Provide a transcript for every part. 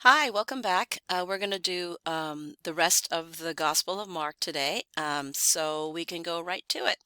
Hi, welcome back. We're going to do the rest of the Gospel of Mark today, so we can go right to it.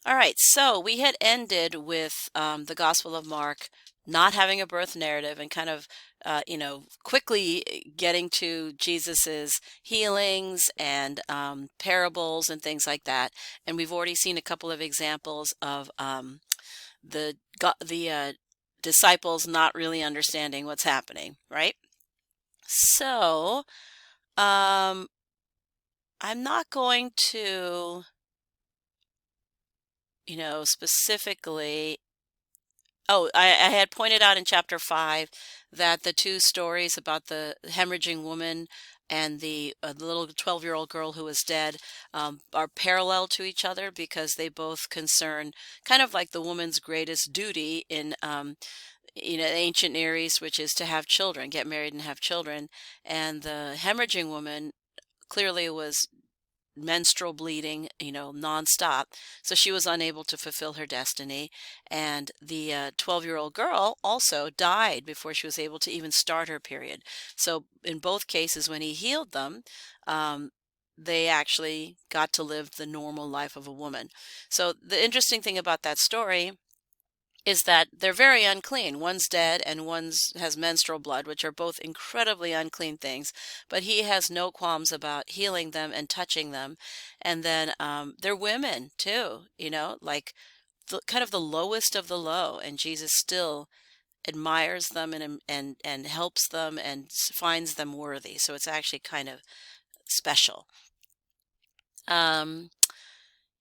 All right, so we had ended with the Gospel of Mark not having a birth narrative and kind of, quickly getting to Jesus's healings and parables and things like that. And we've already seen a couple of examples of the disciples not really understanding what's happening, right? So, um, I'm not going to, specifically. Oh, I had pointed out in chapter 5 that the two stories about the hemorrhaging woman and the little 12-year-old girl who was dead are parallel to each other because they both concern kind of like the woman's greatest duty in ancient Near East, which is to have children, get married and have children. And the hemorrhaging woman clearly was menstrual bleeding, nonstop. So she was unable to fulfill her destiny. And the 12-year-old girl also died before she was able to even start her period. So in both cases, when he healed them, um, they actually got to live the normal life of a woman. So the interesting thing about that story is that they're very unclean. One's dead and one's has menstrual blood, which are both incredibly unclean things, but he has no qualms about healing them and touching them. And then they're women too, like kind of the lowest of the low, and Jesus still admires them and helps them and finds them worthy. So it's actually kind of special. Um,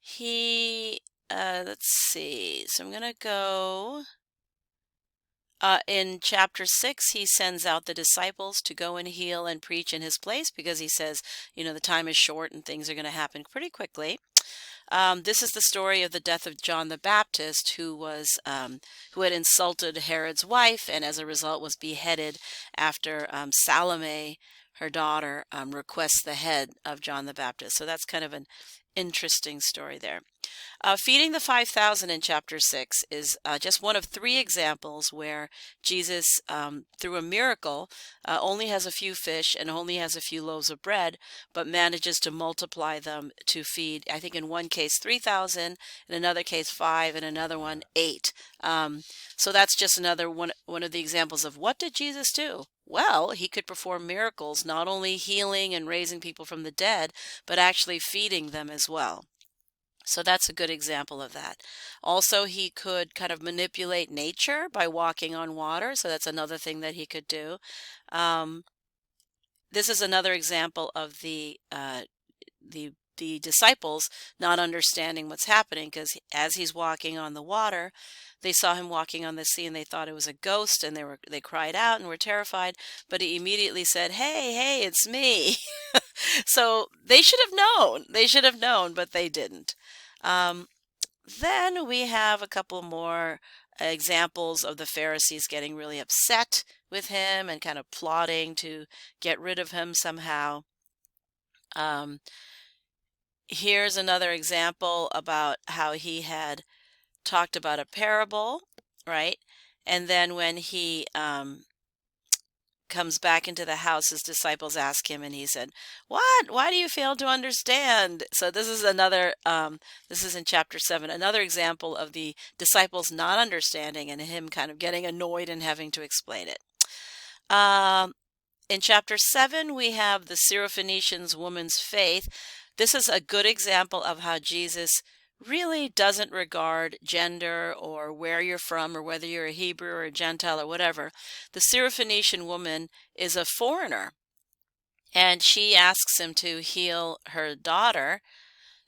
he let's see. So I'm gonna go. In chapter 6, he sends out the disciples to go and heal and preach in his place because he says, the time is short and things are going to happen pretty quickly. This is the story of the death of John the Baptist, who had insulted Herod's wife and as a result was beheaded after Salome, her daughter, requests the head of John the Baptist. So that's kind of an interesting story there. Feeding the 5,000 in chapter 6 is just one of three examples where Jesus, through a miracle, only has a few fish and only has a few loaves of bread, but manages to multiply them to feed, I think in one case 3,000, in another case 5, and another one 8. So that's just another one of the examples of what did Jesus do? Well, he could perform miracles, not only healing and raising people from the dead, but actually feeding them as well. So that's a good example of that. Also, he could kind of manipulate nature by walking on water. So that's another thing that he could do. Um, this is another example of the disciples not understanding what's happening because as he's walking on the water, they saw him walking on the sea and they thought it was a ghost and they cried out and were terrified. But he immediately said, "Hey, hey, it's me." So they should have known. They should have known, but they didn't. Um, then we have a couple more examples of the Pharisees getting really upset with him and kind of plotting to get rid of him somehow. Um, Here's another example about how he had talked about a parable, right? And then when he comes back into the house, his disciples ask him, and he said, "What? Why do you fail to understand?" So this is this is in chapter 7, another example of the disciples not understanding and him kind of getting annoyed and having to explain it. Um, in chapter 7, we have the Syrophoenician woman's faith. This is a good example of how Jesus really doesn't regard gender or where you're from or whether you're a Hebrew or a Gentile or whatever. The Syrophoenician woman is a foreigner, and she asks him to heal her daughter,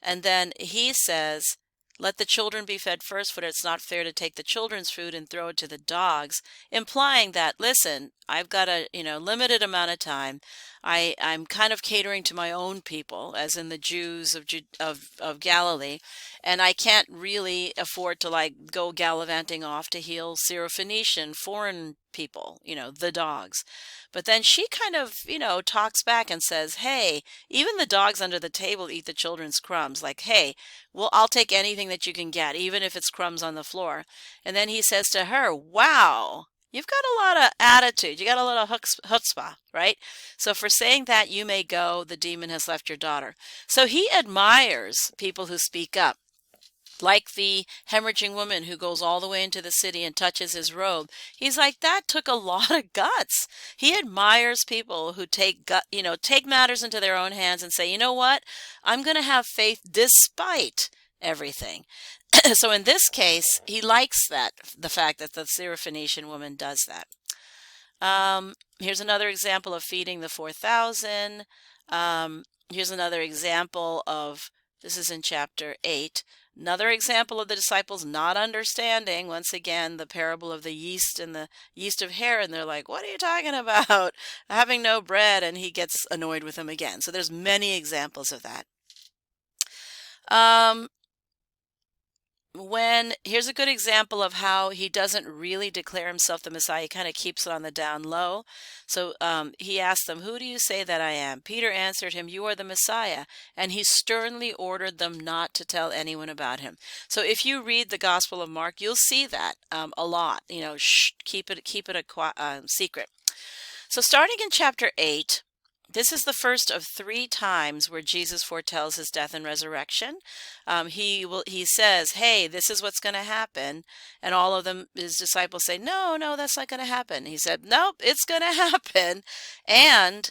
and then he says, "Let the children be fed first, for it's not fair to take the children's food and throw it to the dogs," implying that, listen, I've got a limited amount of time. I'm kind of catering to my own people, as in the Jews of Galilee, and I can't really afford to like go gallivanting off to heal Syrophoenician foreign people, the dogs. But then she kind of, talks back and says, "Hey, even the dogs under the table eat the children's crumbs. Like, hey, well, I'll take anything that you can get, even if it's crumbs on the floor." And then he says to her, "Wow, You've got a lot of attitude. You got a lot of chutzpah, right? So for saying that you may go, the demon has left your daughter. So he admires people who speak up, like the hemorrhaging woman who goes all the way into the city and touches his robe. He's like, that took a lot of guts. He admires people who take matters into their own hands and say, you know what? I'm going to have faith despite everything. So in this case, he likes the fact that the Syrophoenician woman does that. Here's another example of feeding the 4,000. Here's another example of, this is in chapter 8, another example of the disciples not understanding, once again, the parable of the yeast and the yeast of Herod. They're like, what are you talking about? Having no bread, and he gets annoyed with them again. So there's many examples of that. Here's a good example of how he doesn't really declare himself the Messiah. He kind of keeps it on the down low. So he asked them, who do you say that I am? Peter answered him, you are the Messiah. And he sternly ordered them not to tell anyone about him. So if you read the Gospel of Mark, you'll see that a lot. Shh, keep it a secret. So starting in chapter 8, this is the first of 3 times where Jesus foretells his death and resurrection. He says, hey, this is what's going to happen. And all of them, his disciples say, no, that's not going to happen. He said, nope, it's going to happen. And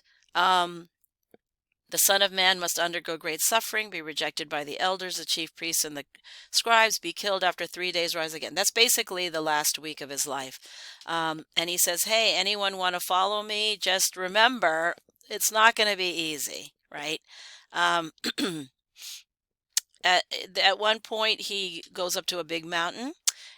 the Son of Man must undergo great suffering, be rejected by the elders, the chief priests, and the scribes, be killed after 3 days, rise again. That's basically the last week of his life. And he says, hey, anyone want to follow me? Just remember, it's not going to be easy, right? At one point, he goes up to a big mountain,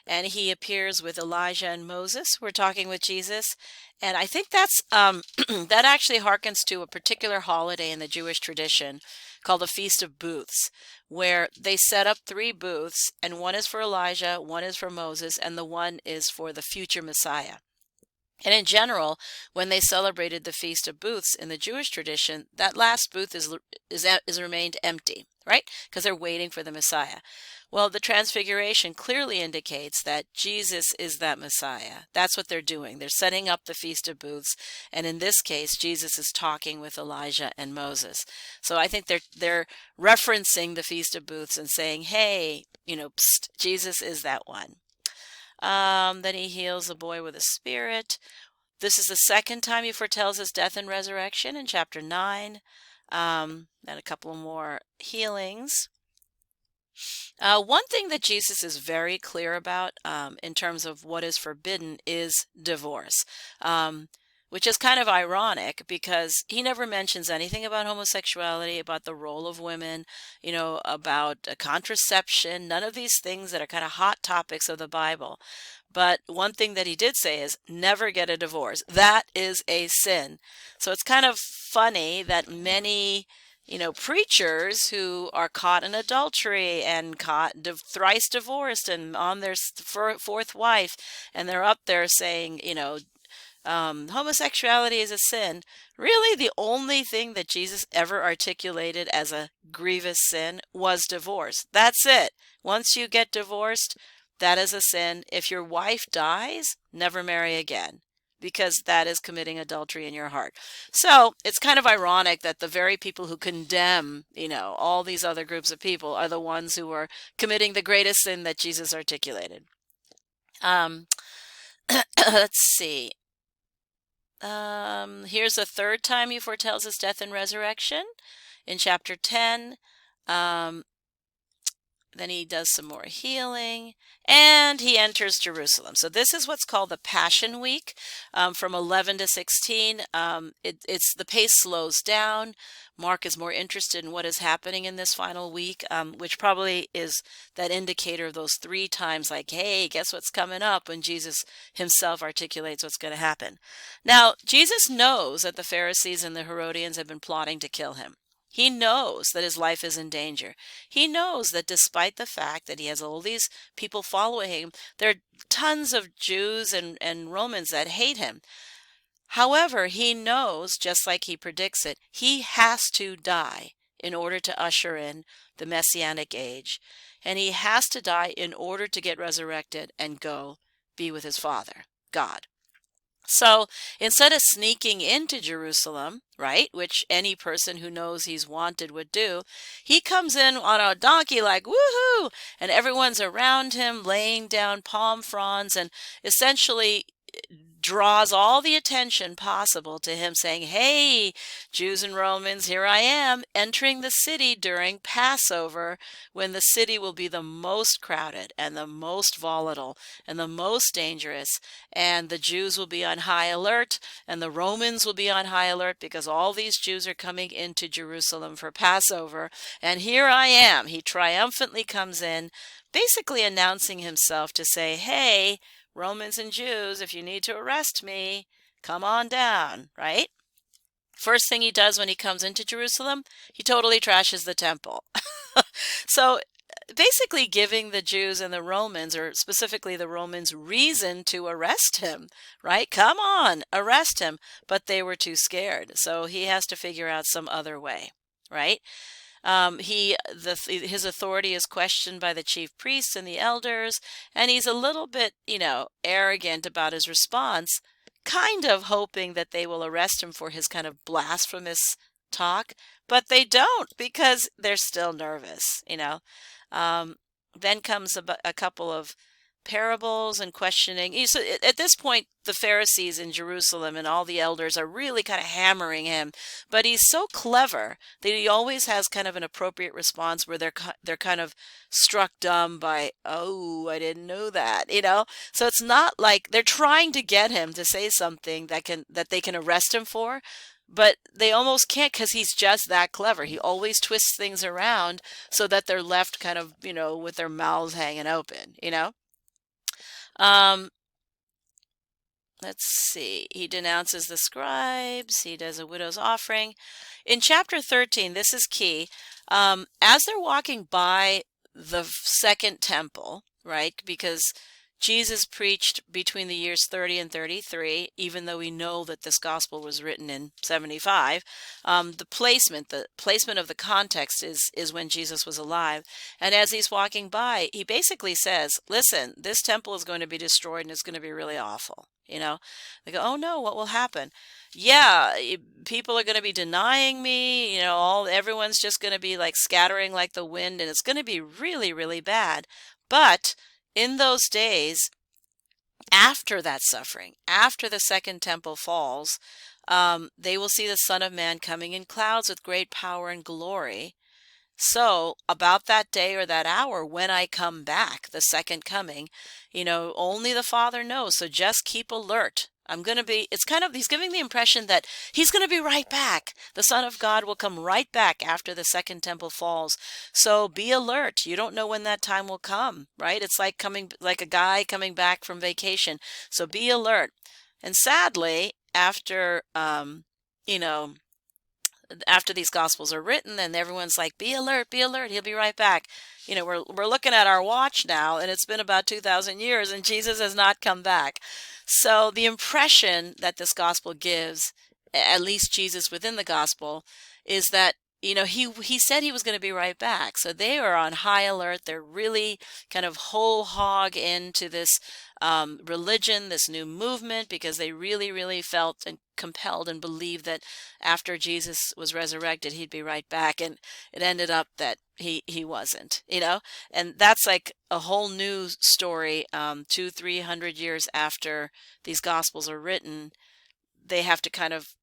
and he appears with Elijah and Moses. We're talking with Jesus. And I think that's that actually harkens to a particular holiday in the Jewish tradition called the Feast of Booths, where they set up 3 booths, and one is for Elijah, one is for Moses, and the one is for the future Messiah. And in general, when they celebrated the Feast of Booths in the Jewish tradition, that last booth is remained empty, right? Because they're waiting for the Messiah. Well, the Transfiguration clearly indicates that Jesus is that Messiah. That's what they're doing. They're setting up the Feast of Booths, and in this case, Jesus is talking with Elijah and Moses. So I think they're referencing the Feast of Booths and saying, hey, psst, Jesus is that one. Then he heals a boy with a spirit. This is the second time he foretells his death and resurrection in chapter 9. And a couple more healings. One thing that Jesus is very clear about in terms of what is forbidden is divorce, which is kind of ironic because he never mentions anything about homosexuality, about the role of women, about contraception, none of these things that are kind of hot topics of the Bible. But one thing that he did say is never get a divorce. That is a sin. So it's kind of funny that many preachers who are caught in adultery and caught thrice divorced and on their 4th wife, and they're up there saying, homosexuality is a sin. Really, the only thing that Jesus ever articulated as a grievous sin was divorce. That's it. Once you get divorced, that is a sin. If your wife dies, never marry again, because that is committing adultery in your heart. So it's kind of ironic that the very people who condemn, all these other groups of people are the ones who are committing the greatest sin that Jesus articulated. Let's see. Here's a third time he foretells his death and resurrection in chapter 10. Then he does some more healing, and he enters Jerusalem. So this is what's called the Passion Week, from 11 to 16. It's the pace slows down. Mark is more interested in what is happening in this final week, which probably is that indicator of those 3 times, like, hey, guess what's coming up, when Jesus himself articulates what's going to happen. Now, Jesus knows that the Pharisees and the Herodians have been plotting to kill him. He knows that his life is in danger. He knows that despite the fact that he has all these people following him, there are tons of Jews and Romans that hate him. However, he knows, just like he predicts it, he has to die in order to usher in the Messianic age. And he has to die in order to get resurrected and go be with his Father, God. So instead of sneaking into Jerusalem, right, which any person who knows he's wanted would do, he comes in on a donkey like woohoo, and everyone's around him laying down palm fronds and essentially draws all the attention possible to him saying, "Hey, Jews and Romans, here I am entering the city during Passover when the city will be the most crowded and the most volatile and the most dangerous. And the Jews will be on high alert and the Romans will be on high alert because all these Jews are coming into Jerusalem for Passover. And here I am." He triumphantly comes in, basically announcing himself to say, "Hey, Romans and Jews, if you need to arrest me, come on down," right? First thing he does when he comes into Jerusalem, he totally trashes the temple. So basically giving the Jews and the Romans, or specifically the Romans, reason to arrest him, right? Come on, arrest him. But they were too scared. So he has to figure out some other way, right? His authority is questioned by the chief priests and the elders, and he's a little bit, arrogant about his response, kind of hoping that they will arrest him for his kind of blasphemous talk, but they don't because they're still nervous. Um, then comes a couple of parables and questioning. So at this point, the Pharisees in Jerusalem and all the elders are really kind of hammering him, but he's so clever that he always has kind of an appropriate response where they're kind of struck dumb by, "Oh, I didn't know that." So it's not like they're trying to get him to say something that they can arrest him for, but they almost can't because he's just that clever. He always twists things around so that they're left kind of, with their mouths hanging open. Um, let's see. He denounces the scribes. He does a widow's offering. In chapter 13, this is key. As they're walking by the second temple, right? Because Jesus preached between the years 30 and 33, even though we know that this gospel was written in 75. The placement of the context is when Jesus was alive. And as he's walking by, he basically says, "Listen, this temple is going to be destroyed and it's going to be really awful." They go, "Oh no, what will happen?" "Yeah, people are going to be denying me. Everyone's just going to be like scattering like the wind, and it's going to be really, really bad. But in those days, after that suffering, after the second temple falls, they will see the Son of Man coming in clouds with great power and glory. So about that day or that hour when I come back, the second coming, only the Father knows. So just keep alert. He's giving the impression that he's going to be right back. The Son of God will come right back after the second temple falls. So be alert. You don't know when that time will come, right? It's like a guy coming back from vacation. So be alert." And sadly, after these gospels are written and everyone's like, "Be alert, he'll be right back." We're looking at our watch now and it's been about 2,000 years and Jesus has not come back. So the impression that this gospel gives, at least Jesus within the gospel, is that he said he was going to be right back. So they are on high alert. They're really kind of whole hog into this religion, this new movement, because they really, really felt and compelled and believed that after Jesus was resurrected, he'd be right back. And it ended up that he wasn't. And that's like a whole new story. 200-300 years after these gospels are written, they have to kind of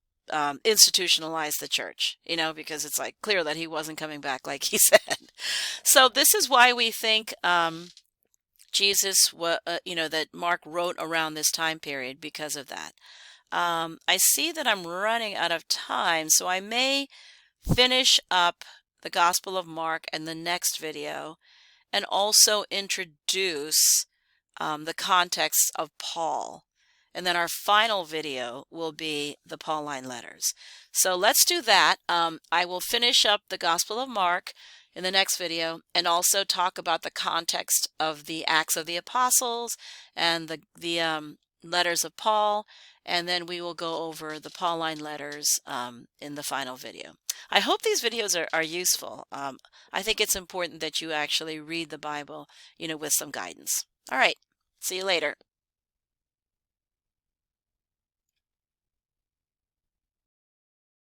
institutionalize the church, because it's like clear that he wasn't coming back like he said. So this is why we think that Mark wrote around this time period because of that. I see that I'm running out of time, so I may finish up the Gospel of Mark in the next video and also introduce the context of Paul. And then our final video will be the Pauline letters. So let's do that. I will finish up the Gospel of Mark in the next video and also talk about the context of the Acts of the Apostles and the letters of Paul. And then we will go over the Pauline letters in the final video. I hope these videos are useful. I think it's important that you actually read the Bible, with some guidance. All right. See you later.